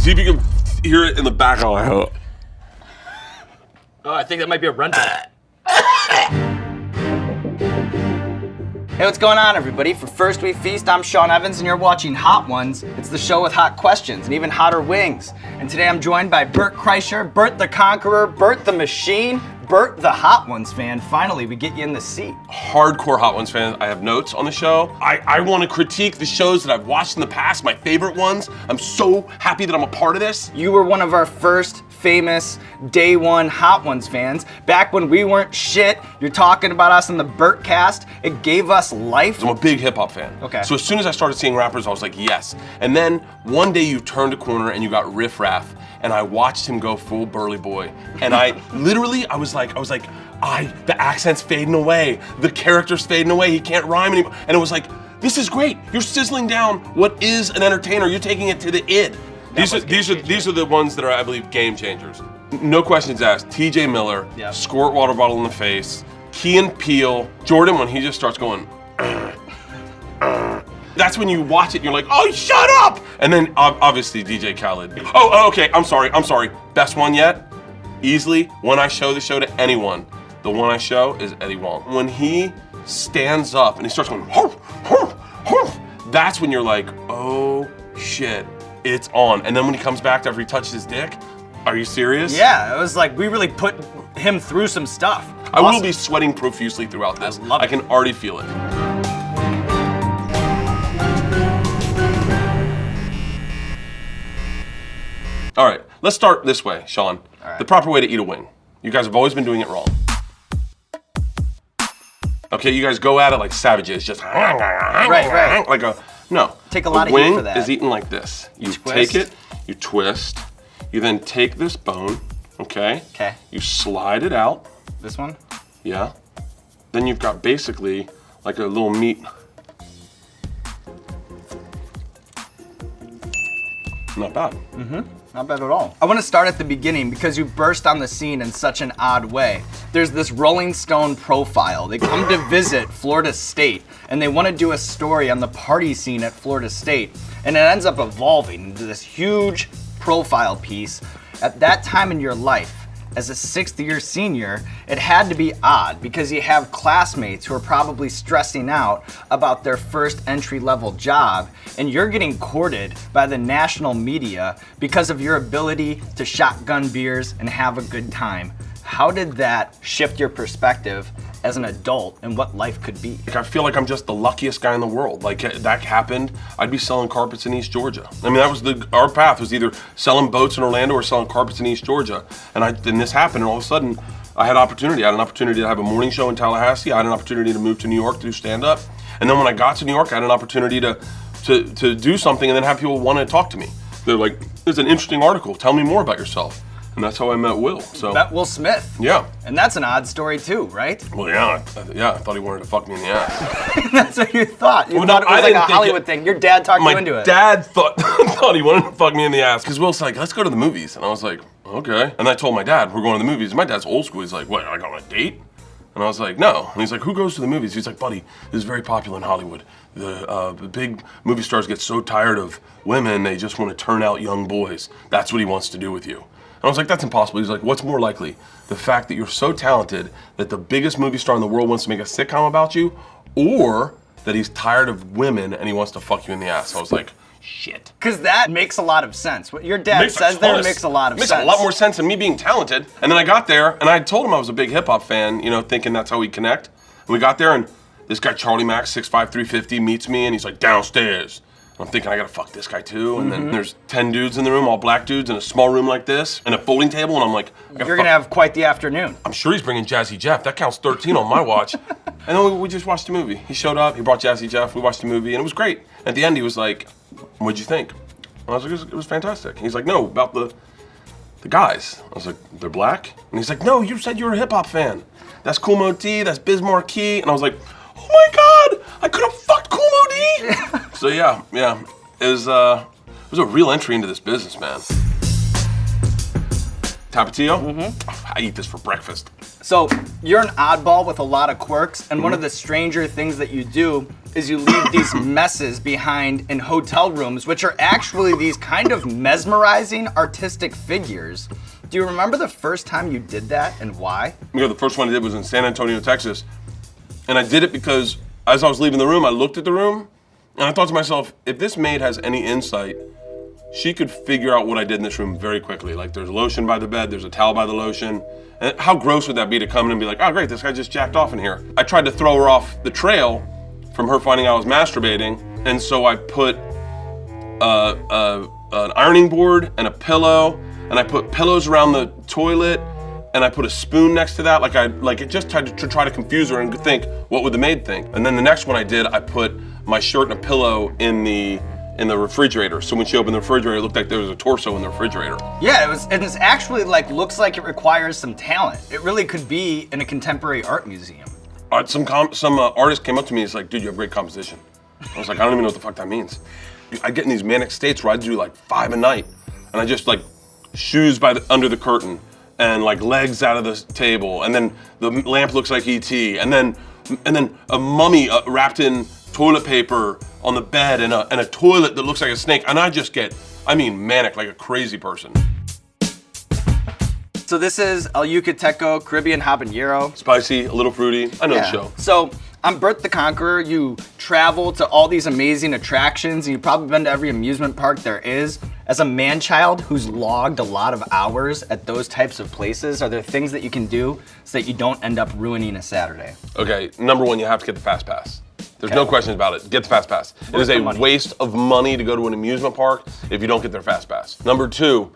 See if you can hear it in the background. Oh, I think that might be a rental. Hey, what's going on, everybody? For First We Feast, I'm Sean Evans, and you're watching Hot Ones. It's the show with hot questions and even hotter wings. And today I'm joined by Bert Kreischer, Bert the Conqueror, Bert the Machine, Bert the Hot Ones fan. Finally, we get you in the seat. Hardcore Hot Ones fan. I have notes on the show. I want to critique the shows that I've watched in the past, my favorite ones. I'm so happy that I'm a part of this. You were one of our first famous day one Hot Ones fans. Back when we weren't shit, you're talking about us in the Bert cast. It gave us life. I'm a big hip hop fan. Okay. So as soon as I started seeing rappers, I was like, yes. And then one day you turned a corner and you got Riff Raff, and I watched him go full Burly Boy. And I was like, the accent's fading away, the character's fading away, he can't rhyme anymore. And it was like, this is great. You're sizzling down what is an entertainer. You're taking it to the id. These are the ones that are, I believe, game changers. No questions asked. TJ Miller, Yep. Squirt water bottle in the face. Key and Peele, Jordan, when he just starts going, that's when you watch it and you're like, oh, shut up! And then obviously DJ Khaled. Oh, okay, I'm sorry. Best one yet? Easily, when I show the show to anyone, the one I show is Eddie Wong. When he stands up and he starts going, hoof, hoof, hoof, that's when you're like, oh shit, it's on. And then when he comes back after he touches his dick, are you serious? Yeah, it was like we really put him through some stuff. I will be sweating profusely throughout this. I love it. I can already feel it. All right, let's start this way, Sean. All right. The proper way to eat a wing. You guys have always been doing it wrong. Okay, you guys go at it like savages, just Right. like a, no. Take a lot of wing heat for that. is eaten like this. You Twist. take it, you twist, you then take this bone, okay? Okay. You slide it out, This one? yeah? Then you've got basically like a little meat. Not bad. Not bad at all. I want to start at the beginning because you burst on the scene in such an odd way. There's this Rolling Stone profile. They come to visit Florida State and they want to do a story on the party scene at Florida State, and it ends up evolving into this huge profile piece. At that time in your life, as a sixth year senior, it had to be odd because you have classmates who are probably stressing out about their first entry level job, and you're getting courted by the national media because of your ability to shotgun beers and have a good time. How did that shift your perspective as an adult and what life could be? I feel like I'm just the luckiest guy in the world. Like that happened, I'd be selling carpets in East Georgia. I mean, that was our path was either selling boats in Orlando or selling carpets in East Georgia. And this happened, and all of a sudden, I had opportunity. I had an opportunity to have a morning show in Tallahassee. I had an opportunity to move to New York to do stand-up. And then when I got to New York, I had an opportunity to do something and then have people want to talk to me. They're like, there's an interesting article. Tell me more about yourself. And that's how I met Will. So Met Will Smith. yeah. And that's an odd story too, right? Well, yeah. I thought he wanted to fuck me in the ass. That's what you thought. You Well, thought no, it was I like a didn't think Hollywood it- thing. Your dad talked you My into it. dad thought he wanted to fuck me in the ass because Will's like, let's go to the movies. And I was like, okay. And I told my dad, we're going to the movies. My dad's old school. He's like, what, I got on a date? And I was like, no. And he's like, who goes to the movies? He's like, buddy, this is very popular in Hollywood. The big movie stars get so tired of women, they just want to turn out young boys. That's what he wants to do with you. And I was like, that's impossible. He's like, what's more likely? The fact that you're so talented that the biggest movie star in the world wants to make a sitcom about you, or that he's tired of women and he wants to fuck you in the ass. I was like, shit. Because that makes a lot of sense. What your dad Makes a says ton there of- makes a lot of makes sense. a lot more sense than me being talented. And then I got there, and I told him I was a big hip hop fan, thinking that's how we'd connect. And we got there, and this guy, Charlie Mack, 6'5", 350, meets me, and he's like, downstairs. And I'm thinking, I gotta fuck this guy too. And then there's 10 dudes in the room, all black dudes, in a small room like this, and a folding table, and I'm like, You're gonna have quite the afternoon. I'm sure he's bringing Jazzy Jeff. That counts 13 on my watch. And then we just watched a movie. He showed up, he brought Jazzy Jeff, we watched the movie, and it was great. At the end, he was like, what'd you think? And I was like, it was fantastic. He's like, no, about the guys. I was like, they're black? And he's like, no, you said you were a hip hop fan. That's Kool Moe Dee, that's Biz Markie. And I was like, oh my God, I could have fucked Kool Moe Dee. So yeah, it was a real entry into this business, man. Tapatio? I eat this for breakfast. So you're an oddball with a lot of quirks, and one of the stranger things that you do is you leave these messes behind in hotel rooms, which are actually these kind of mesmerizing artistic figures. Do you remember the first time you did that and why? The first one I did was in San Antonio, Texas. And I did it because as I was leaving the room, I looked at the room and I thought to myself, if this maid has any insight, she could figure out what I did in this room very quickly. Like there's lotion by the bed, there's a towel by the lotion. And how gross would that be to come in and be like, oh great, this guy just jacked off in here. I tried to throw her off the trail from her finding out I was masturbating. And so I put an ironing board and a pillow, and I put pillows around the toilet, and I put a spoon next to that. It just tried to try to confuse her and think, what would the maid think? And then the next one I did, I put my shirt and a pillow in the refrigerator. So when she opened the refrigerator, it looked like there was a torso in the refrigerator. Yeah, it's actually looks like it requires some talent. It really could be in a contemporary art museum. Some artist came up to me, he's like, dude, you have great composition. I was like, I don't even know what the fuck that means. I get in these manic states where I do 5 a night, and I just shoes under the curtain, and legs out of the table, and then the lamp looks like E.T., and then a mummy wrapped in toilet paper on the bed, and a toilet that looks like a snake, and I just get, manic like a crazy person. So this is El Yucateco Caribbean Habanero. Spicy, a little fruity. I know the show. So I'm Bert the Conqueror. You travel to all these amazing attractions, and you've probably been to every amusement park there is. As a man-child who's logged a lot of hours at those types of places, are there things that you can do so that you don't end up ruining a Saturday? Okay, number one, you have to get the fast pass. There's no questions about it. Get the fast pass. It is a waste of money to go to an amusement park if you don't get their fast pass. Number two,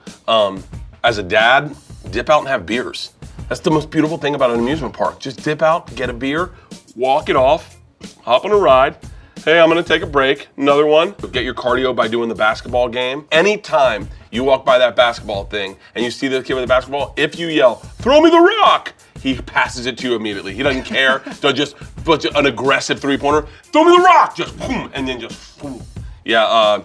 as a dad, dip out and have beers. That's the most beautiful thing about an amusement park. Just dip out, get a beer, walk it off, hop on a ride. Hey, I'm gonna take a break, another one. Get your cardio by doing the basketball game. Anytime you walk by that basketball thing and you see the kid with the basketball, if you yell, throw me the rock, he passes it to you immediately. He doesn't care. So just an aggressive three-pointer, throw me the rock, just boom, and then just boom. Yeah,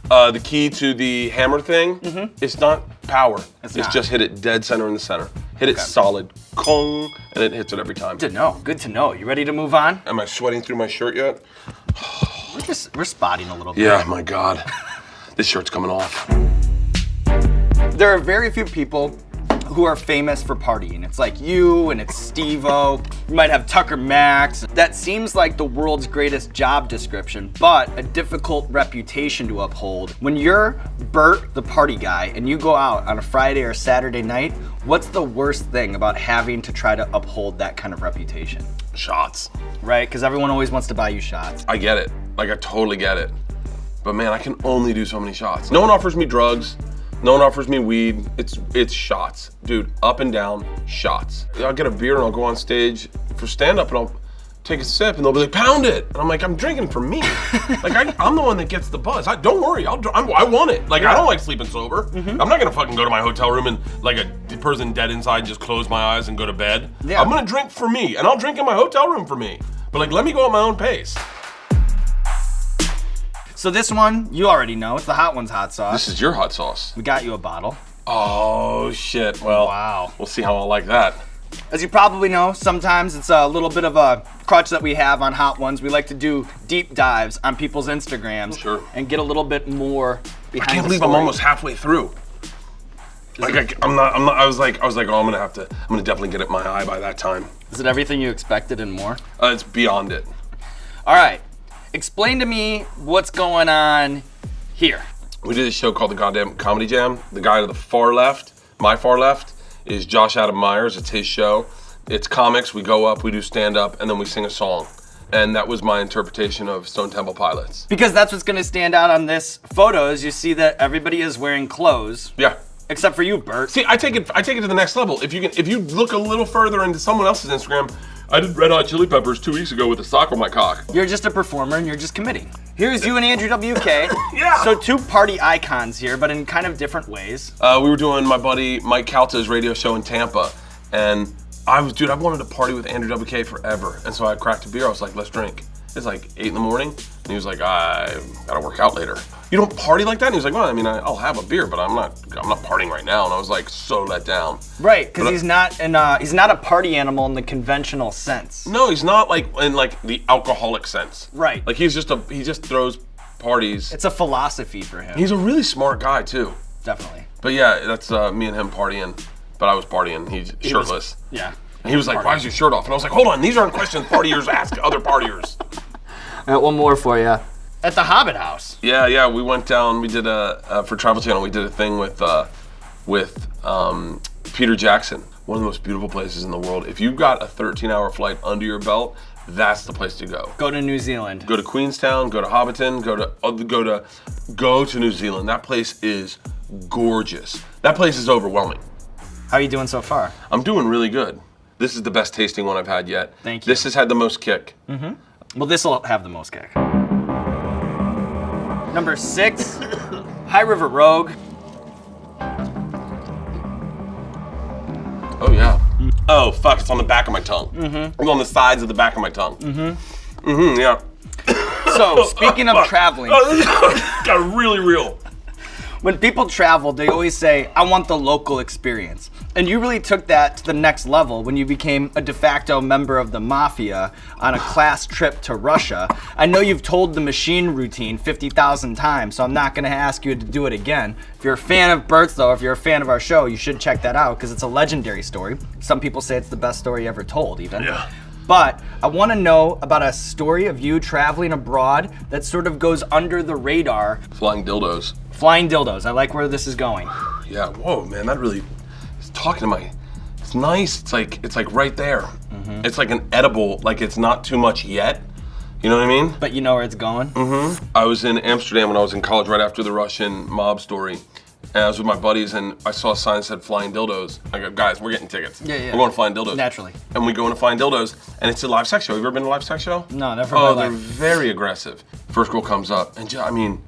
the key to the hammer thing, it's not power. It's just hit it dead center in the center. Hit it solid, kong, and it hits it every time. Good to know, good to know. You ready to move on? Am I sweating through my shirt yet? We're spotting a little bit. Yeah, my God. This shirt's coming off. There are very few people who are famous for partying. It's like you and it's Steve-O. You might have Tucker Max. That seems like the world's greatest job description, but a difficult reputation to uphold. When you're Bert, the party guy, and you go out on a Friday or Saturday night, what's the worst thing about having to try to uphold that kind of reputation? Shots. Right, because everyone always wants to buy you shots. I get it. I totally get it. But man, I can only do so many shots. No one offers me drugs. No one offers me weed. It's shots. Dude, up and down, shots. I'll get a beer and I'll go on stage for stand-up and I'll take a sip and they'll be like, pound it. And I'm like, I'm drinking for me. I'm the one that gets the buzz. Don't worry, I want it. I don't like sleeping sober. I'm not gonna fucking go to my hotel room and like a person dead inside just close my eyes and go to bed. Yeah. I'm gonna drink for me and I'll drink in my hotel room for me. But let me go at my own pace. So this one, you already know, it's the Hot Ones hot sauce. This is your hot sauce. We got you a bottle. Oh shit, well, wow. We'll see how I like that. As you probably know, sometimes it's a little bit of a crutch that we have on Hot Ones. We like to do deep dives on people's Instagrams. Sure. And get a little bit more behind the story. I can't believe I'm almost halfway through. I was like, oh, I'm gonna definitely get it in my eye by that time. Is it everything you expected and more? It's beyond it. All right, explain to me what's going on here. We did a show called The Goddamn Comedy Jam. The guy to the far left, my far left, is Josh Adam Myers. It's his show. It's comics. We go up, we do stand-up, and then we sing a song. And that was my interpretation of Stone Temple Pilots. Because that's what's gonna stand out on this photo is you see that everybody is wearing clothes. Yeah. Except for you, Bert. See, I take it to the next level. If you look a little further into someone else's Instagram, I did Red Hot Chili Peppers 2 weeks ago with a sock on my cock. You're just a performer and you're just committing. Here's you and Andrew WK. Yeah. So two party icons here, but in kind of different ways. We were doing my buddy Mike Calta's radio show in Tampa, and I've wanted to party with Andrew WK forever, and so I cracked a beer. I was like, let's drink. It's like 8 in the morning. And he was like, I gotta work out later. You don't party like that? And he was like, well, I mean, I'll have a beer, but I'm not partying right now. And I was like, so let down. Right, because he's not a party animal in the conventional sense. No, he's not like in like the alcoholic sense. Right. Like he just throws parties. It's a philosophy for him. He's a really smart guy too. Definitely. But yeah, that's me and him partying. But I was partying. He's shirtless. Yeah. And he was like, why is your shirt off? And I was like, hold on, these aren't questions partiers ask other partiers. I got one more for you. At the Hobbit House. Yeah, we went down, we did for Travel Channel, we did a thing with Peter Jackson, one of the most beautiful places in the world. If you've got a 13-hour flight under your belt, that's the place to go. Go to New Zealand. Go to Queenstown, go to Hobbiton, go to New Zealand. That place is gorgeous. That place is overwhelming. How are you doing so far? I'm doing really good. This is the best tasting one I've had yet. Thank you. This has had the most kick. Well, this will have the most kick. Number 6, High River Rogue. Oh yeah. Oh fuck, it's on the back of my tongue. It's on the sides of the back of my tongue. Yeah. So, speaking of traveling, Oh, this got really real. when people travel, they always say, I want the local experience. And you really took that to the next level when you became a de facto member of the mafia on a class trip to Russia. I know you've told the machine routine 50,000 times, so I'm not gonna ask you to do it again. If you're a fan of Bert's though, if you're a fan of our show, you should check that out because it's a legendary story. Some people say it's the best story ever told even. Yeah. But I want to know about a story of you traveling abroad that sort of goes under the radar. Flying dildos. Flying dildos. I like where this is going. Yeah, whoa, man, that really is talking to my. It's nice. It's like right there. It's like an edible. Like it's not too much yet. You know what I mean? But you know where it's going? I was in Amsterdam when I was in college, right after the Russian mob story. And I was with my buddies, and I saw a sign that said "Flying Dildos." I go, guys, we're getting tickets. Yeah. We're going to Flying Dildos. Naturally. And we go into Flying Dildos, and it's a live sex show. Have you ever been to a live sex show? No, never Oh, in my they're life. very aggressive. First girl comes up, and I mean,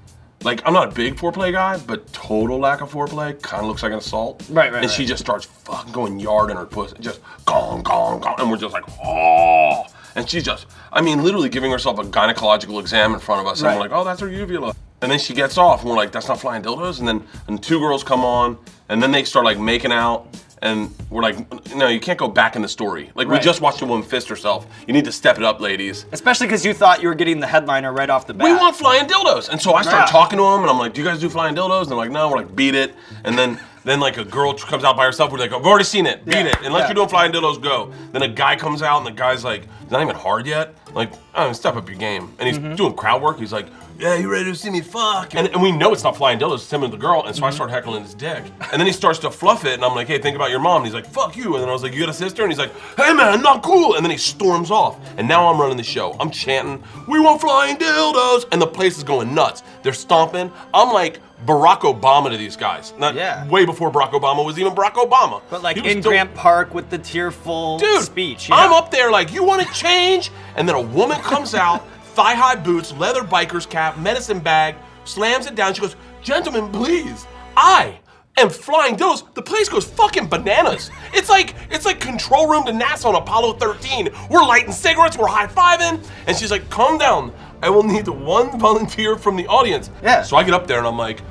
like, I'm not a big foreplay guy, but total lack of foreplay kind of looks like an assault. Right. And she just starts fucking going yard in her pussy, just gong, gong, gong, and we're just like, oh. And she's just, I mean, literally giving herself a gynecological exam in front of us, and we're like, oh, that's her uvula. And then she gets off, and we're like, that's not Flying Dildos. And two girls come on, and then they start like making out, and we're like, no, you can't go back in the story. Like, we Right. just watched a woman fist herself. You need to step it up, ladies. Especially because you thought you were getting the headliner right off the bat. We want Flying Dildos. And so I start Yeah. talking to them, and I'm like, do you guys do Flying Dildos? And they're like, no. We're like, beat it. And then like a girl comes out by herself, we're like, I've already seen it, beat Yeah. it. Unless Yeah. you're doing Flying Dildos, go. Then a guy comes out, and the guy's like, it's not even hard yet. Like, oh, step up your game. And he's doing crowd work. He's like, yeah, you ready to see me fuck? And we know it's not Flying Dildos, it's him and the girl, and so I start heckling his dick. And then he starts to fluff it, and I'm like, hey, think about your mom. And he's like, fuck you. And then I was like, you got a sister? And he's like, hey man, not cool. And then he storms off. And now I'm running the show. I'm chanting, we want Flying Dildos. And the place is going nuts. They're stomping. I'm like Barack Obama to these guys. Not way before Barack Obama was even Barack Obama. But like He was in still- Grant Park with the tearful Dude, speech. You I'm know? up there like, you want to change? And then a woman comes out, thigh-high boots, leather biker's cap, medicine bag, slams it down. She goes, gentlemen, please, I am Flying Dildos. The place goes fucking bananas. It's like control room to NASA on Apollo 13. We're lighting cigarettes, we're high-fiving. And she's like, calm down. I will need one volunteer from the audience. Yeah. So I get up there and I'm like,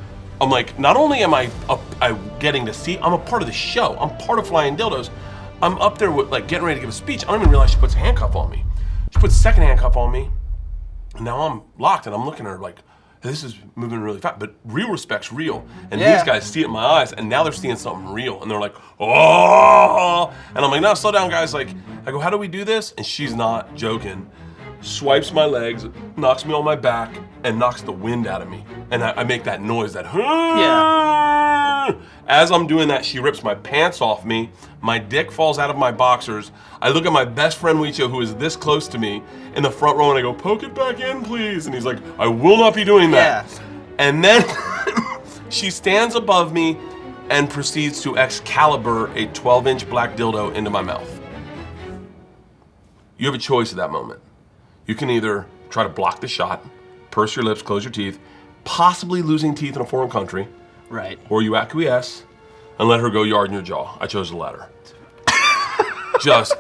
not only am I getting to see, I'm a part of the show. I'm part of Flying Dildos. I'm up there with like getting ready to give a speech. I don't even realize she puts a handcuff on me. She puts a second handcuff on me. And now I'm locked and I'm looking at her like, this is moving really fast, but real respect's real. And these guys see it in my eyes and now they're seeing something real. And they're like, oh, and I'm like, no, slow down guys. Like, I go, how do we do this? And she's not joking. Swipes my legs, knocks me on my back, and knocks the wind out of me. And I make that noise, that As I'm doing that, she rips my pants off me. My dick falls out of my boxers. I look at my best friend Weicho, who is this close to me, in the front row, and I go, poke it back in, please. And he's like, I will not be doing that. Yeah. And then she stands above me and proceeds to Excalibur a 12-inch black dildo into my mouth. You have a choice at that moment. You can either try to block the shot, purse your lips, close your teeth, possibly losing teeth in a foreign country, Right. or you acquiesce and let her go yard in your jaw. I chose the latter. just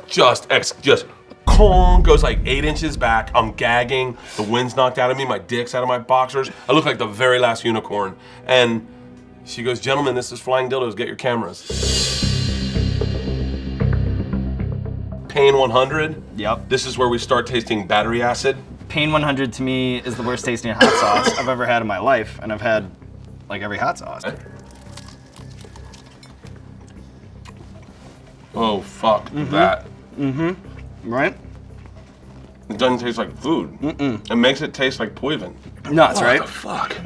goes like 8 inches back. I'm gagging. The wind's knocked out of me. My dick's out of my boxers. I look like the very last unicorn. And she goes, gentlemen, this is Flying Dildos. Get your cameras. Pain 100. Yep. This is where we start tasting battery acid. Pain 100 to me is the worst tasting hot sauce I've ever had in my life, and I've had like every hot sauce. Oh, fuck that. Right? It doesn't taste like food. It makes it taste like poison. Nuts, right? What the fuck?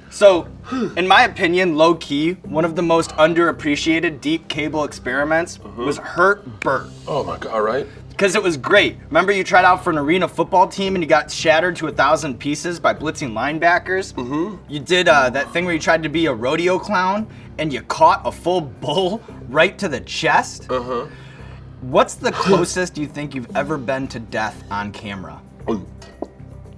So, in my opinion, low key, one of the most underappreciated deep cable experiments was Hurt Bert. Oh my God, right? Because it was great. Remember you tried out for an arena football team and you got shattered to 1,000 pieces by blitzing linebackers? You did that thing where you tried to be a rodeo clown and you caught a full bull right to the chest? What's the closest you think you've ever been to death on camera?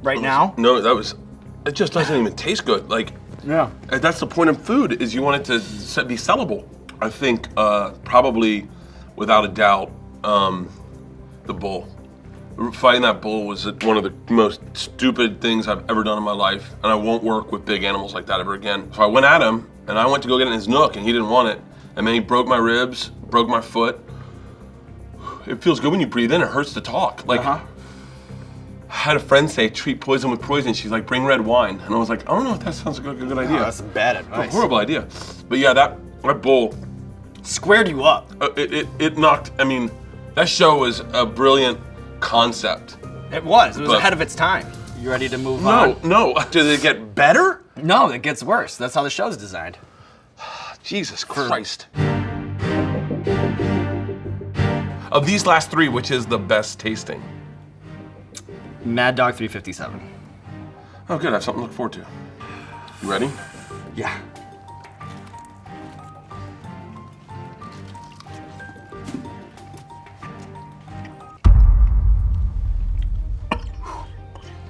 Right now? No, it just doesn't even taste good. Like, Yeah. that's the point of food, is you want it to be sellable. I think probably, without a doubt, the bull. Fighting that bull was one of the most stupid things I've ever done in my life, and I won't work with big animals like that ever again. So I went at him, and I went to go get in his nook, and he didn't want it. And then he broke my ribs, broke my foot. It feels good when you breathe in, it hurts to talk. Like, I had a friend say, treat poison with poison. She's like, bring red wine. And I was like, I don't know if that sounds like a good idea. Oh, that's bad advice. Horrible idea. But yeah, that bull, Squared you up. it knocked, I mean, that show was a brilliant concept. It was But- ahead of its time. You ready to move on? No. Did it get better? No, it gets worse. That's how the show's designed. Jesus Christ. Of these last 3, which is the best tasting? Mad Dog 357. Oh, good. I have something to look forward to. You ready? Yeah.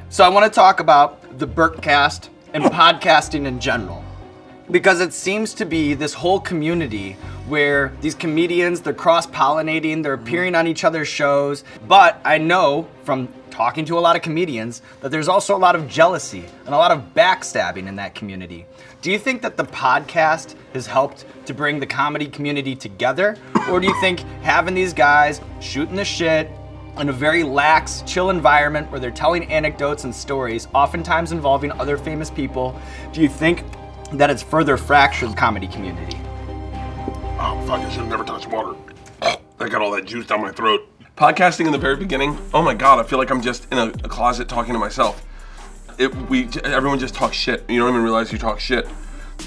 So I want to talk about the Bertcast and podcasting in general, because it seems to be this whole community where these comedians, they're cross-pollinating, they're appearing on each other's shows, but I know from talking to a lot of comedians that there's also a lot of jealousy and a lot of backstabbing in that community. Do you think that the podcast has helped to bring the comedy community together? Or do you think having these guys shooting the shit in a very lax, chill environment where they're telling anecdotes and stories, oftentimes involving other famous people, do you think that it's further fractured the comedy community? Oh, fuck, I should have never touched water. I got all that juice down my throat. Podcasting in the very beginning, oh my God, I feel like I'm just in a closet talking to myself. Everyone just talks shit. You don't even realize you talk shit.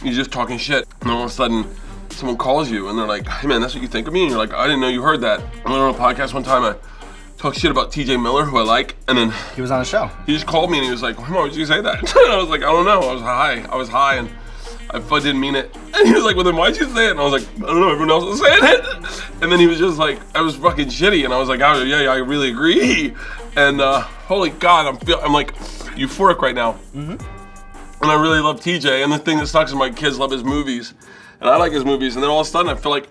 You're just talking shit. And all of a sudden, someone calls you and they're like, hey man, that's what you think of me? And you're like, I didn't know you heard that. I went on a podcast one time, I talked shit about TJ Miller, who I like, and then He was on the show. he just called me and he was like, why would you say that? And I was like, I don't know, I was high and I didn't mean it. And he was like, well then why'd you say it? And I was like, I don't know, everyone else was saying it. And then he was just like, I was fucking shitty. And I was like, oh yeah, I really agree. And holy God, I'm like euphoric right now. And I really love TJ. And the thing that sucks is my kids love his movies. And I like his movies. And then all of a sudden I feel like,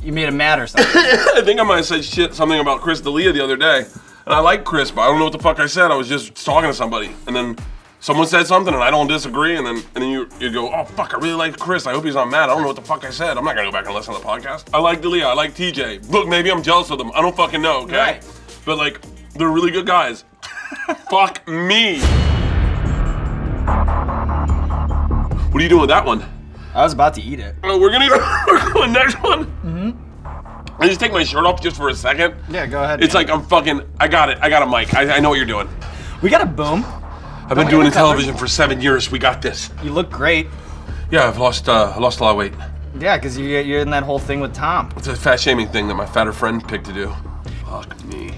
You made him mad or something. I think I might have said something about Chris D'Elia the other day. And I like Chris, but I don't know what the fuck I said. I was just talking to somebody. And then someone said something and I don't disagree, and then you go, oh fuck, I really like Chris. I hope he's not mad. I don't know what the fuck I said. I'm not gonna go back and listen to the podcast. I like D'Elia, I like TJ. Look, maybe I'm jealous of them. I don't fucking know, okay? Right. But like, they're really good guys. Fuck me. What are you doing with that one? I was about to eat it. Oh, we're going next one? I just take my shirt off just for a second. Yeah, go ahead. It's man. like I got a mic. I know what you're doing. We got a boom. I've been doing television for 7 years. We got this. You look great. Yeah, I lost a lot of weight. Yeah, because you're in that whole thing with Tom. It's a fat shaming thing that my fatter friend picked to do. Fuck me.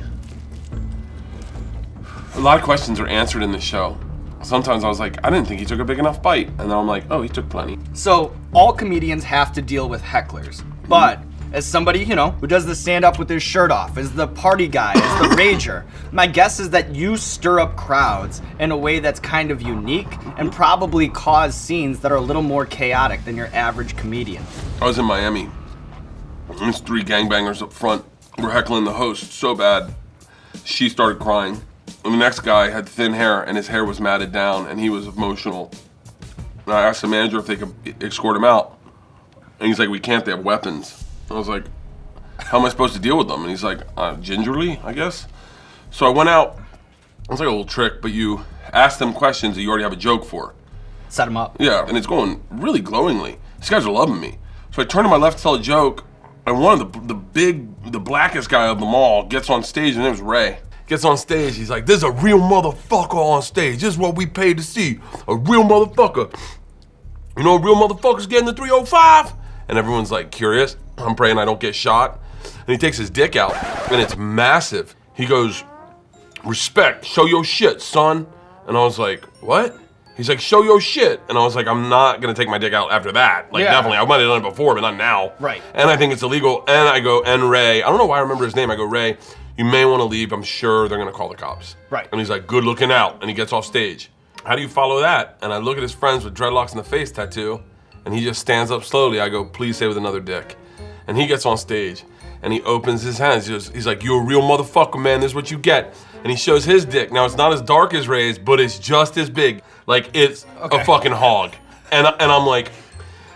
A lot of questions are answered in the show. Sometimes I was like, I didn't think he took a big enough bite. And then I'm like, oh, he took plenty. So all comedians have to deal with hecklers, but as somebody, who does the stand-up with his shirt off, as the party guy, as the rager, my guess is that you stir up crowds in a way that's kind of unique and probably cause scenes that are a little more chaotic than your average comedian. I was in Miami. There's 3 gangbangers up front. We're heckling the host so bad, she started crying. And the next guy had thin hair, and his hair was matted down, and he was emotional. And I asked the manager if they could escort him out. And he's like, we can't, they have weapons. I was like, how am I supposed to deal with them? And he's like, gingerly, I guess. So I went out. It's like a little trick, but you ask them questions that you already have a joke for. Set him up. Yeah, and it's going really glowingly. These guys are loving me. So I turn to my left to tell a joke, and one of the blackest guy of them all gets on stage, and it was Ray. Gets on stage, he's like, there's a real motherfucker on stage. This is what we paid to see. A real motherfucker. You know a real motherfucker's getting the 305? And everyone's like curious. I'm praying I don't get shot. And he takes his dick out, and it's massive. He goes, respect, show your shit, son. And I was like, what? He's like, show your shit. And I was like, I'm not gonna take my dick out after that. Like, definitely, I might have done it before, but not now. Right. And I think it's illegal. And I go, and Ray, I don't know why I remember his name. I go, Ray, you may wanna leave. I'm sure they're gonna call the cops. Right. And he's like, good looking out. And he gets off stage. How do you follow that? And I look at his friends with dreadlocks and the face tattoo, and he just stands up slowly. I go, please say with another dick. And he gets on stage, and he opens his hands. He's like, you're a real motherfucker, man. This is what you get. And he shows his dick. Now, it's not as dark as Ray's, but it's just as big. Like, it's a fucking hog. And I'm like,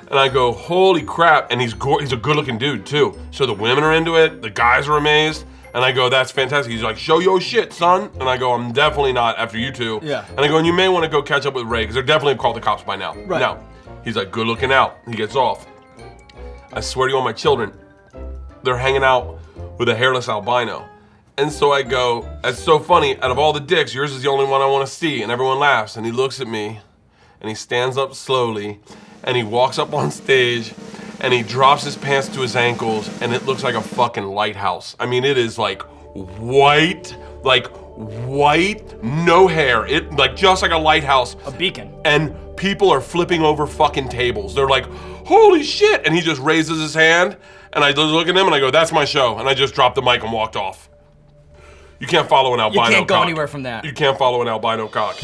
and I go, holy crap. And he's a good-looking dude, too. So the women are into it. The guys are amazed. And I go, that's fantastic. He's like, show your shit, son. And I go, I'm definitely not after you two. Yeah. And I go, and you may want to go catch up with Ray, because they're definitely called the cops by now. Right. Now, he's like, good looking out. He gets off. I swear to you on my children, they're hanging out with a hairless albino. And so I go, that's so funny, out of all the dicks, yours is the only one I want to see. And everyone laughs, and he looks at me, and he stands up slowly, and he walks up on stage, and he drops his pants to his ankles, and it looks like a fucking lighthouse. I mean, it is like white, no hair. It like just like a lighthouse. A beacon. And people are flipping over fucking tables. They're like, holy shit. And he just raises his hand, and I look at him, and I go, that's my show. And I just dropped the mic and walked off. You can't follow an albino cock. You can't go anywhere from that. You can't follow an albino cock.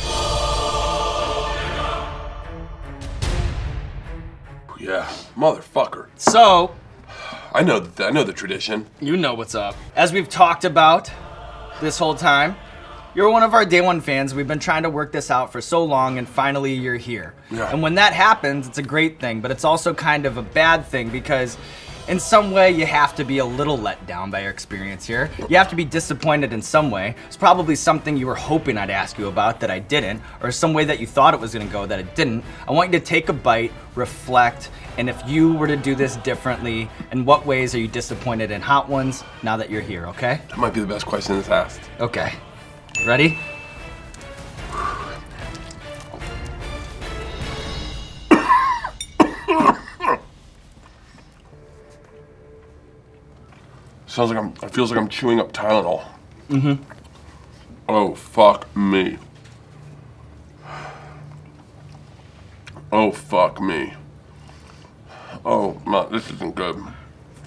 Yeah, motherfucker. So, I know the tradition. you know what's up. As we've talked about this whole time, you're one of our day one fans. We've been trying to work this out for so long, and finally you're here. Yeah. And when that happens, it's a great thing, but it's also kind of a bad thing because in some way you have to be a little let down by your experience here. You have to be disappointed in some way. It's probably something you were hoping I'd ask you about that I didn't, or some way that you thought it was gonna go that it didn't. I want you to take a bite, reflect, and if you were to do this differently, in what ways are you disappointed in Hot Ones now that you're here, okay? That might be the best question that's asked. Okay. Ready? It feels like I'm chewing up Tylenol. Mm-hmm. Oh, fuck me. Oh, fuck me. Oh, no, this isn't good.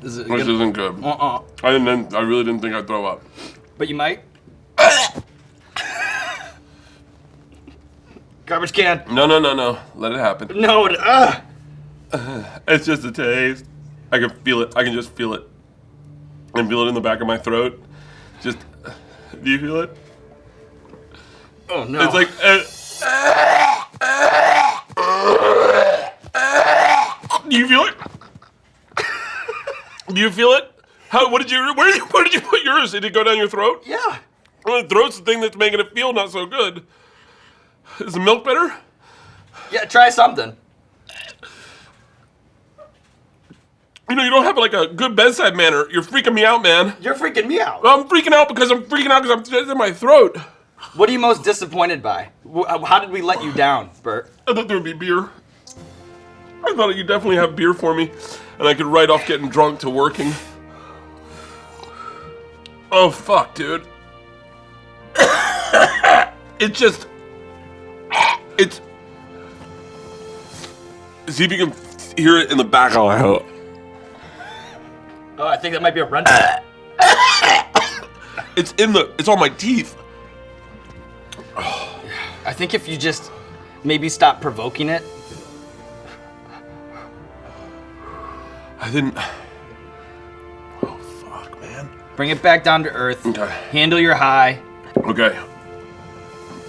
This isn't good. I really didn't think I'd throw up. But you might. Garbage can. No. Let it happen. No. It's just a taste. I can feel it. I can just feel it. I can feel it in the back of my throat. Just, do you feel it? Oh no. It's like, do you feel it? Do you feel it? Where did you put yours? Did it go down your throat? Yeah. Well, the throat's the thing that's making it feel not so good. Is the milk better? Yeah, try something. You know, you don't have like a good bedside manner. You're freaking me out, man. You're freaking me out. I'm freaking out because I'm it's in my throat. What are you most disappointed by? How did we let you down, Bert? I thought there would be beer. I thought you'd definitely have beer for me, and I could write off getting drunk to working. Oh, fuck, dude. It's... See if you can hear it in the back of my head. Oh, I think that might be a rental. It's on my teeth. I think if you just maybe stop provoking it. I didn't... Oh, fuck, man. Bring it back down to earth. Okay. Handle your high. Okay.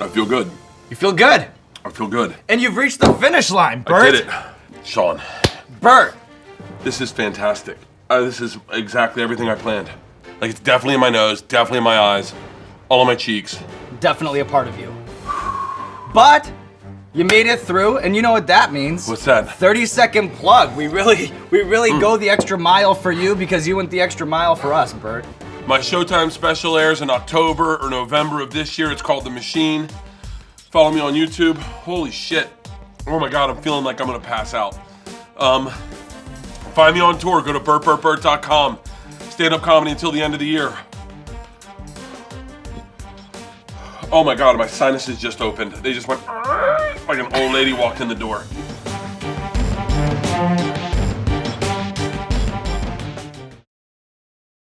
I feel good. You feel good. I feel good. And you've reached the finish line, Bert. I did it. Sean, Bert. this is fantastic. This is exactly everything I planned. Like, it's definitely in my nose, definitely in my eyes, all on my cheeks. Definitely a part of you. But you made it through, and you know what that means. What's that? 30-second plug. We really go the extra mile for you because you went the extra mile for us, Bert. My Showtime special airs in October or November of this year. It's called The Machine. Follow me on YouTube. Holy shit. Oh my God, I'm feeling like I'm gonna pass out. Find me on tour. Go to bertbertbert.com. Stand-up comedy until the end of the year. Oh my God, my sinuses just opened. They just went like an old lady walked in the door.